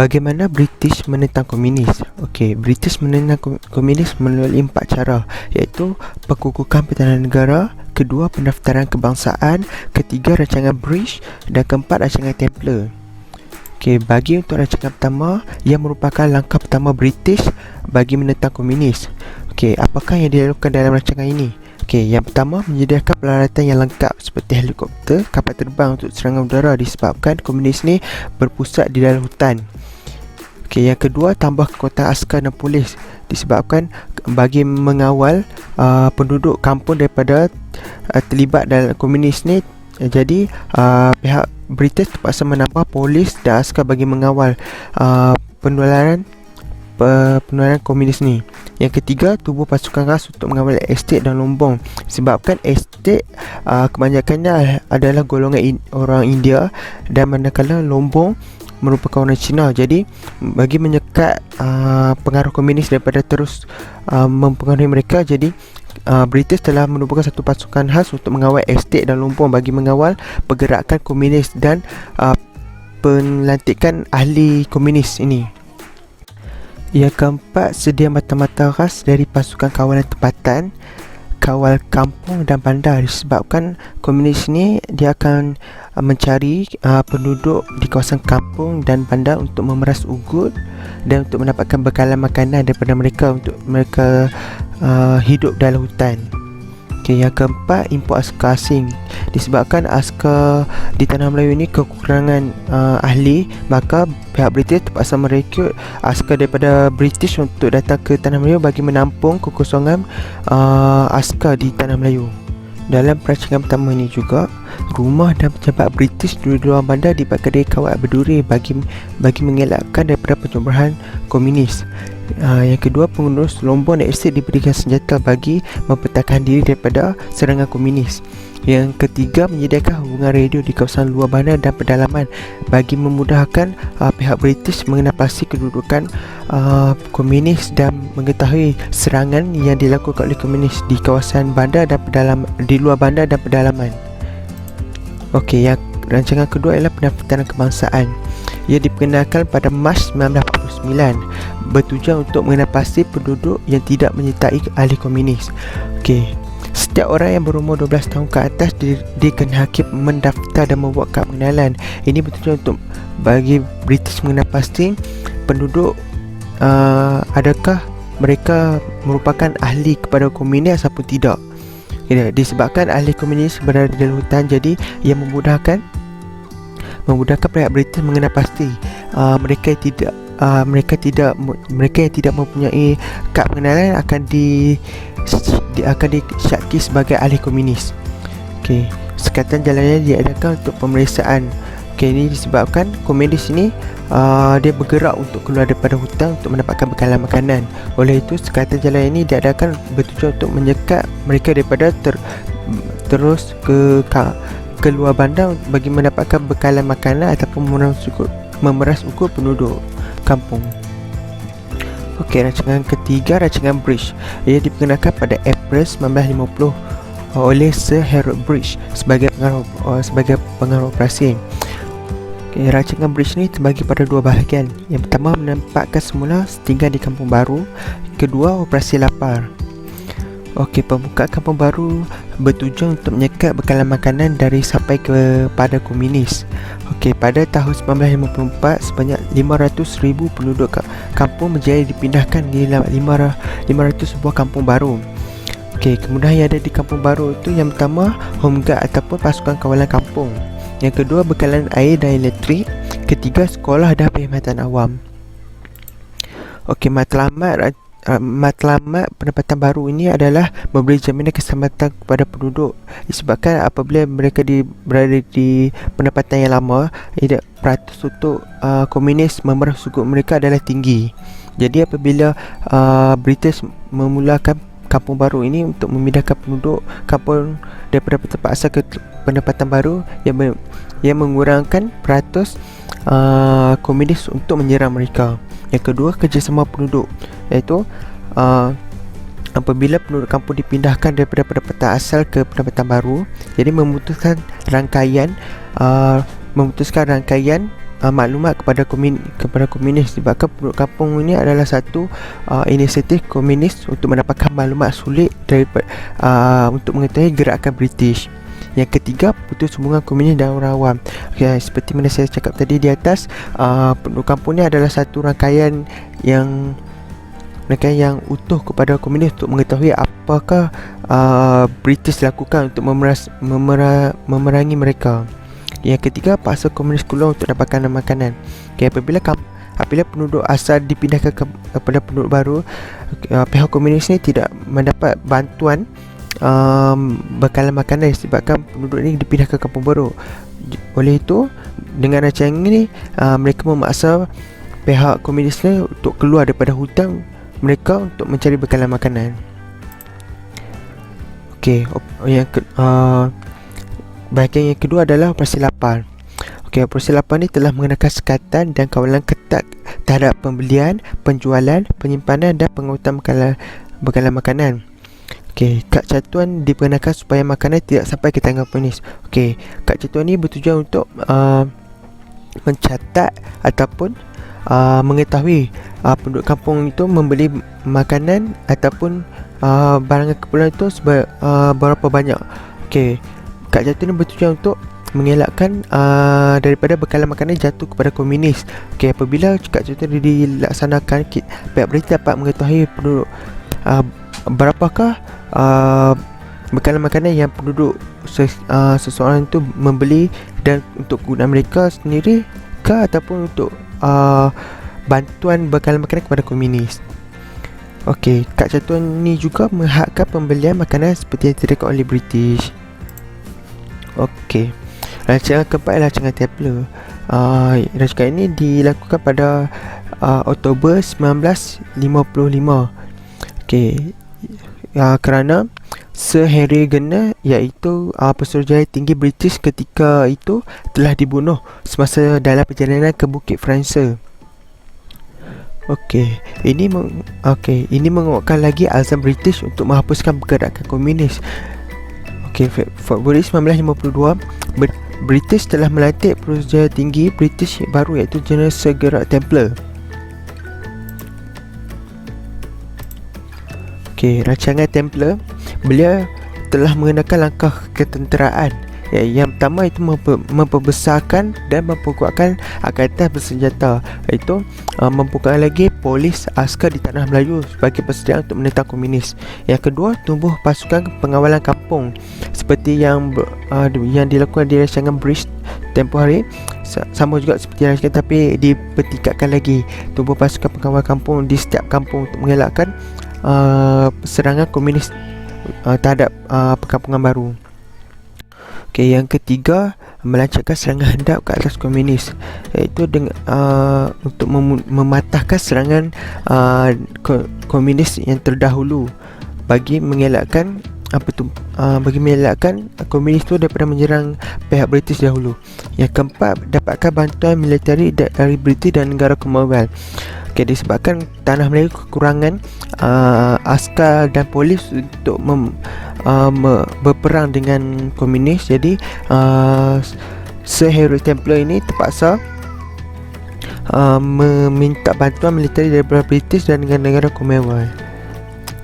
Bagaimana British menentang komunis? Okey, British menentang komunis melalui 4 cara, iaitu pekukuhan pertahanan negara, kedua pendaftaran kebangsaan, ketiga rancangan British dan keempat rancangan Templar. Okey, bagi untuk rancangan pertama, yang merupakan langkah pertama British bagi menentang komunis. Okey, apakah yang dilakukan dalam rancangan ini? Okey, yang pertama, menyediakan peralatan yang lengkap seperti helikopter, kapal terbang untuk serangan udara disebabkan komunis ni berpusat di dalam hutan. Okey, yang kedua, tambah kekuatan askar dan polis disebabkan bagi mengawal penduduk kampung daripada terlibat dalam komunis ni. Jadi pihak British terpaksa menambah polis dan askar bagi mengawal penularan komunis ni. Yang ketiga, tubuh pasukan khas untuk mengawal estet dan lombong. Sebabkan estet kebanyakannya adalah golongan orang India, dan manakala lombong merupakan orang Cina. Jadi bagi menyekat pengaruh komunis daripada terus mempengaruhi mereka, jadi British telah menubuhkan satu pasukan khas untuk mengawal estet dan lombong bagi mengawal pergerakan komunis dan pelantikan ahli komunis ini. Yang keempat, sedia mata-mata khas dari pasukan kawalan tempatan, kawal kampung dan bandar, disebabkan komunis ni dia akan mencari penduduk di kawasan kampung dan bandar untuk memeras ugut dan untuk mendapatkan bekalan makanan daripada mereka untuk mereka hidup dalam hutan. Okay, yang keempat, import askar asing, disebabkan askar di tanah Melayu ini kekurangan ahli, maka pihak British terpaksa merekrut askar daripada British untuk datang ke tanah Melayu bagi menampung kekosongan askar di tanah Melayu. Dalam perancangan pertama ini juga, rumah dan pejabat British di luar bandar dibuatkan dari kawat berduri bagi mengelakkan daripada pencerobohan komunis. Yang kedua, pengurus lombong dan estet diberikan senjata bagi mempertahankan diri daripada serangan komunis. Yang ketiga, menyediakan hubungan radio di kawasan luar bandar dan pedalaman bagi memudahkan pihak British mengenal pasti kedudukan komunis dan mengetahui serangan yang dilakukan oleh komunis di kawasan bandar dan di luar bandar dan pedalaman. Okey, yang rancangan kedua ialah pendaftaran kebangsaan. Ia diperkenalkan pada Mac 1949, bertujuan untuk mengenal pasti penduduk yang tidak menyertai ahli komunis. Okey, setiap orang yang berumur 12 tahun ke atas dikena hakim mendaftar dan membuat kad pengenalan. Ini bertujuan untuk bagi British mengenal pasti penduduk adakah mereka merupakan ahli kepada komunis ataupun tidak. Disebabkan ahli komunis berada di dalam hutan, jadi ia memudahkan pihak British mengenal pasti mereka yang tidak mempunyai kad pengenalan akan disyaki sebagai ahli komunis. Okey, sekatan jalannya diadakan untuk pemeriksaan. Okey, ini disebabkan komunis ini dia bergerak untuk keluar daripada hutan untuk mendapatkan bekalan makanan. Oleh itu, sekatan jalan ini diadakan bertujuan untuk menyekat mereka daripada terus ke luar bandar bagi mendapatkan bekalan makanan ataupun memeras ukur penduduk kampung. Okey, rancangan ketiga, rancangan British. Ia diperkenalkan pada April 1950 oleh Sir Harold British sebagai pengarah operasi. Okay, rancangan British ni terbagi pada dua bahagian. Yang pertama, menempatkan semula setinggan di kampung baru. Kedua, operasi lapar. Okey, pembukaan kampung baru bertujuan untuk menyekat bekalan makanan dari sampai kepada komunis. Okey, pada tahun 1954 sebanyak 500,000 penduduk kampung menjadi dipindahkan di 500 sebuah kampung baru. Okey, kemudahan yang ada di kampung baru itu, yang pertama, home guard ataupun pasukan kawalan kampung. Yang kedua, bekalan air dan elektrik. Ketiga, sekolah dan perkhidmatan awam. Okey, matlamat pendapatan baru ini adalah memberi jaminan keselamatan kepada penduduk, disebabkan apabila mereka berada di pendapatan yang lama, peratus untuk komunis memeras suku mereka adalah tinggi. Jadi apabila British memulakan kampung baru ini untuk memindahkan penduduk kampung daripada tempat asal ke pendapatan baru, yang mengurangkan peratus komunis untuk menyerang mereka. Yang kedua, kerjasama penduduk, iaitu apabila penduduk kampung dipindahkan daripada pendapatan asal ke pendapatan baru, jadi memutuskan rangkaian maklumat kepada komunis, sebabkan penduduk kampung ini adalah satu inisiatif komunis untuk mendapatkan maklumat sulit daripada untuk mengetahui gerakan British. Yang ketiga, putus hubungan komunis dan orang awam. Seperti mana saya cakap tadi di atas, penduduk kampung ni adalah satu rangkaian yang utuh kepada komunis untuk mengetahui apakah British lakukan untuk memerangi mereka. Yang ketiga, paksa komunis keluar untuk dapatkan makanan. Apabila penduduk asal dipindahkan kepada penduduk baru, pihak komunis ni tidak mendapat bantuan bekalan makanan disebabkan penduduk ni dipindah ke kampung baru. Oleh itu, dengan rancangan ini, mereka memaksa pihak komunis ni untuk keluar daripada hutan mereka untuk mencari bekalan makanan. Bahagian yang kedua adalah Operasi Lapar. Operasi Lapar ni telah mengenakan sekatan dan kawalan ketat terhadap pembelian, penjualan, penyimpanan dan pengawatan bekalan makanan. Kad catuan diperkenalkan supaya makanan tidak sampai ke tangan komunis. Kad catuan ni bertujuan untuk mencatat ataupun mengetahui penduduk kampung itu membeli makanan ataupun barangan keperluan itu berapa banyak. Kad catuan ni bertujuan untuk mengelakkan daripada bekalan makanan jatuh kepada komunis. Apabila kad catuan dilaksanakan, pihak British dapat mengetahui penduduk berapakah bekalan makanan yang penduduk seseorang itu membeli, dan untuk kegunaan mereka sendiri ke ataupun untuk bantuan bekalan makanan kepada komunis. Kad catuan ni juga menghakkan pembelian makanan seperti yang disediakan oleh British. Rancangan keempat adalah rancangan Templar. Rancangan ini dilakukan pada Oktober 1955. Kerana Sir Henry Gardner, iaitu pesuruhjaya tinggi British ketika itu, telah dibunuh semasa dalam perjalanan ke Bukit Francer. Ini menguatkan lagi azam British untuk menghapuskan gerakan komunis. Februari 1952, British telah melantik pesuruhjaya tinggi British baru, iaitu General Sir Gerard Templar. Rancangan Templar, beliau telah mengenakan langkah ketenteraan. Yang pertama itu memperbesarkan dan memperkuatkan angkatan bersenjata, iaitu memperkuatkan lagi polis askar di tanah Melayu sebagai persediaan untuk menentang komunis. Yang kedua, tumbuh pasukan pengawalan kampung seperti yang dilakukan di rancangan British tempoh hari. Sama juga seperti rancangan, tapi dipertingkatkan lagi. Tumbuh pasukan pengawal kampung di setiap kampung untuk mengelakkan serangan komunis terhadap perkampungan baru. Yang ketiga, melancarkan serangan hendap ke atas komunis, iaitu untuk mematahkan serangan komunis yang terdahulu bagi mengelakkan komunis itu daripada menyerang pihak British dahulu. Yang keempat, dapatkan bantuan militeri dari British dan negara Commonwealth. Disebabkan tanah Melayu kekurangan askar dan polis untuk berperang dengan komunis, jadi Sir Henry Templar ini terpaksa meminta bantuan militeri daripada British dan negara-negara Commonwealth.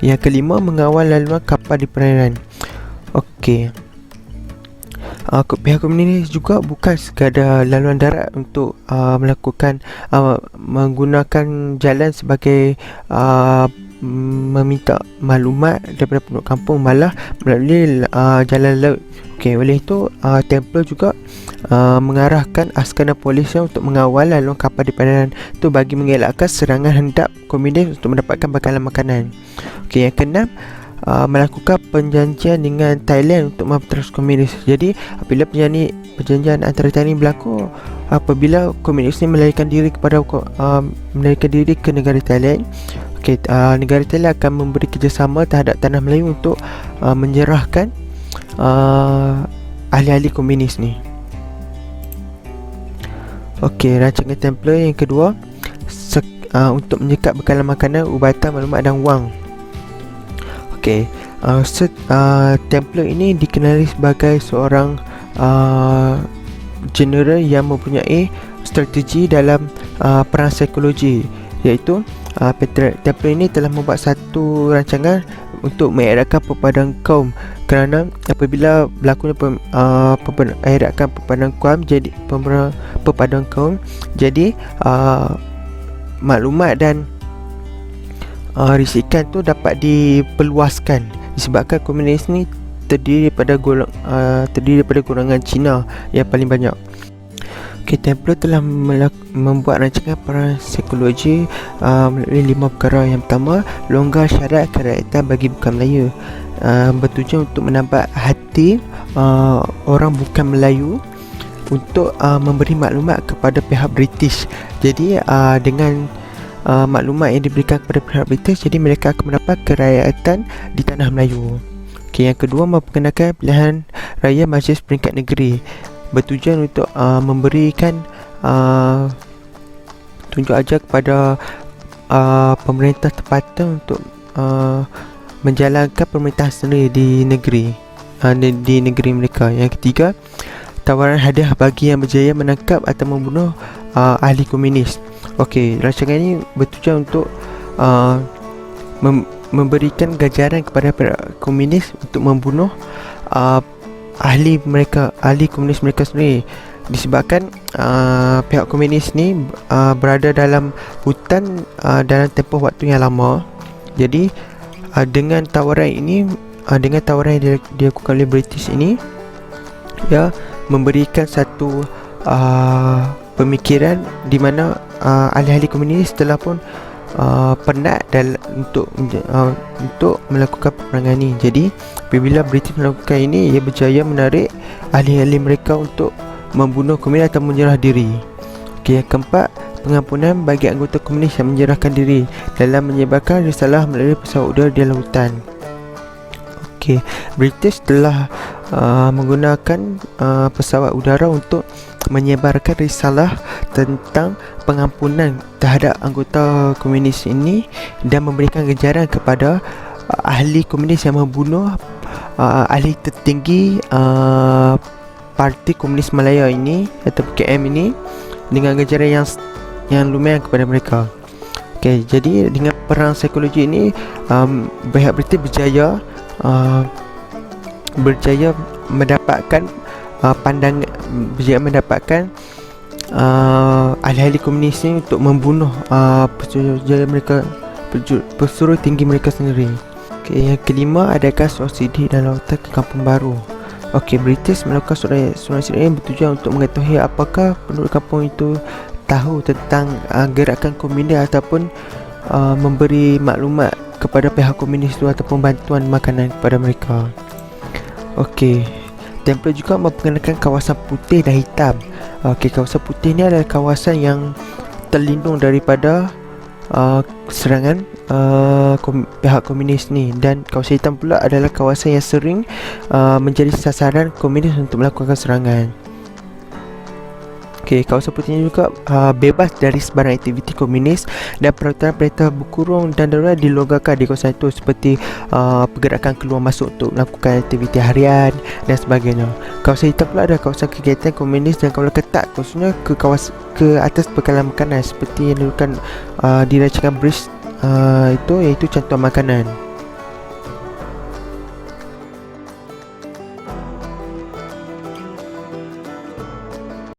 Yang kelima, mengawal laluan kapal di perairan. Pihak komunis juga bukan sekadar laluan darat untuk melakukan menggunakan jalan sebagai meminta maklumat daripada penduduk kampung, malah melalui jalan laut. Oleh itu, Templar juga mengarahkan askar dan polisnya untuk mengawal laluan kapal di perairan itu bagi mengelakkan serangan hendap komunis untuk mendapatkan bekalan makanan. Yang keenam, melakukan perjanjian dengan Thailand untuk memperterus komunis. Jadi apabila perjanjian antara Thailand ini berlaku, apabila komunis ini melarikan diri ke negara Thailand, negara Thailand akan memberi kerjasama terhadap tanah Melayu untuk menyerahkan ahli-ahli komunis ni. Rancangan Templar yang kedua, untuk menyekat bekalan makanan, ubatan, maklumat dan wang. Templar ini dikenali sebagai seorang general yang mempunyai strategi dalam perang psikologi, iaitu template ini telah membuat satu rancangan untuk mengeratkan perpaduan kaum, kerana apabila berlakunya eratkan perpaduan kaum, jadi perpaduan kaum, jadi maklumat dan risikan tu dapat diperluaskan, disebabkan komunis ni terdiri daripada golongan Cina yang paling banyak. Templar telah membuat rancangan perang psikologi melalui 5 perkara. Yang pertama, longgar syarat kerakyatan bagi bukan Melayu, bertujuan untuk menambah hati orang bukan Melayu untuk memberi maklumat kepada pihak British. Jadi dengan maklumat yang diberikan kepada pihak British, jadi mereka akan mendapat kerakyatan di tanah Melayu. Yang kedua, memperkenalkan pilihan raya majlis peringkat negeri, bertujuan untuk memberikan tunjuk ajar kepada pemerintah tempatan untuk menjalankan pemerintahan sendiri di negeri mereka. Yang ketiga, tawaran hadiah bagi yang berjaya menangkap atau membunuh ahli komunis. Rancangan ini bertujuan untuk memberikan ganjaran kepada komunis untuk membunuh ahli komunis mereka sendiri, disebabkan pihak komunis ni berada dalam hutan dalam tempoh waktu yang lama. Jadi dengan tawaran yang dilakukan oleh British ini, ya, memberikan satu pemikiran di mana ahli-ahli komunis telah pun penat untuk melakukan peperangan ini. Jadi apabila British melakukan ini, ia berjaya menarik ahli-ahli mereka untuk membunuh komunis atau menyerah diri. Yang keempat, pengampunan bagi anggota komunis yang menyerahkan diri dalam menyebarkan risalah melalui pesawat udara di lautan. British telah menggunakan pesawat udara untuk menyebarkan risalah tentang pengampunan terhadap anggota komunis ini dan memberikan ganjaran kepada ahli komunis yang membunuh ahli tertinggi Parti Komunis Malaya ini atau PKM ini, dengan ganjaran yang lumayan kepada mereka. Jadi dengan perang psikologi ini, pihak British berjaya mendapatkan ahli-ahli komunis ini untuk membunuh pesuruh tinggi mereka sendiri. Yang kelima, adakan subsidi dan lautan ke kampung baru. British melakukan surat ini bertujuan untuk mengetahui apakah penduduk kampung itu tahu tentang gerakan komunis ataupun memberi maklumat kepada pihak komunis itu ataupun bantuan makanan kepada mereka. Templar juga memperkenalkan kawasan putih dan hitam. Kawasan putih ni adalah kawasan yang terlindung daripada serangan pihak komunis ni, dan kawasan hitam pula adalah kawasan yang sering menjadi sasaran komunis untuk melakukan serangan. Kawasan putih ini juga bebas dari sebarang aktiviti komunis, dan peraturan-perintah berkurung dan darurat dilonggarkan di kawasan itu, seperti pergerakan keluar masuk untuk melakukan aktiviti harian dan sebagainya. Kawasan hitam pula adalah kawasan kegiatan komunis dan kawalan ketat, khususnya ke atas bekalan makanan, seperti yang dilakukan di rancangan British iaitu cantuan makanan.